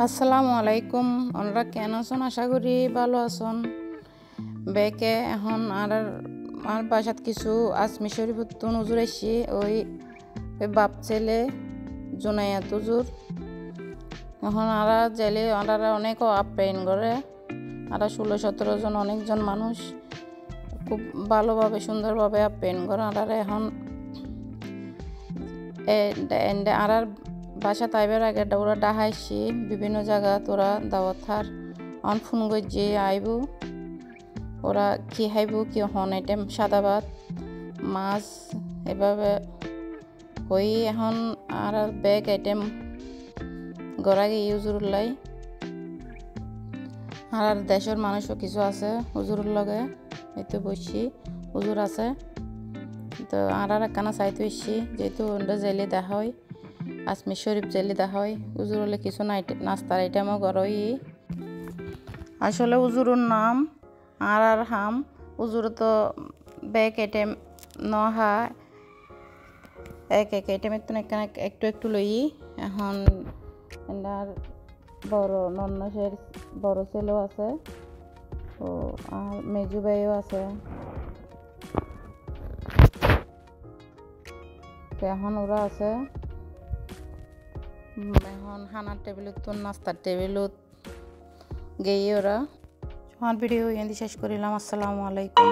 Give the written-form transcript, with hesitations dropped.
আসসালামু আলাইকুম। ওনারা কেন আছেন? আশা করি ভালো আছেন। বেকে এখন আর বাসাত কিছু আজমি শরীফুত্তুন হুজুর এসছি ওই বাপ ছেলে জুনাইয়াত হুজুর। এখন আরা জেলে আরা অনেক আপ্যায়ন করে। আরা 16-17 জন অনেকজন মানুষ খুব ভালোভাবে সুন্দরভাবে আপ্যায়ন করে। আরা এখন আরার বাসা তাইবার আগে ওরা ডাহাইছি বিভিন্ন জায়গা তোরা দাওয়াত থার অন ফোন গজ্জে আইব ওরা কি খাইব কি হন আইটেম সাদা ভাত মাছ এভাবে হই। এখন আর ব্যাগ আইটেম গড়া গিয়ে হুজুরুল্লাই আর দেশের মানুষও কিছু আছে হুজুরের লগে এইতো বসছি হুজুর আছে তো আর একখানা চাইতে এসছি যেহেতু ওটা জেলে দেখা হয় আজমি শরীফ জেলে দেখা হয় হুজুর হলে কিছু নাস্তার আইটেমও গড়ই। আসলে হুজুরের নাম আর হাম হুজুর তো ব্যাগ আইটেম নহা এক আইটেমের তো একটু একটু লই। এখন এনার বড় নন্নসের বড় ছেলেও আছে ও আর মেজু ভাইও আছে। এখন ওরা আছে এখন খানার টেবিলত তো নাস্তার টেবিলত গিয়ে ওরা আমার ভিডিও এখানে শেষ করিলাম। আসসালামু আলাইকুম।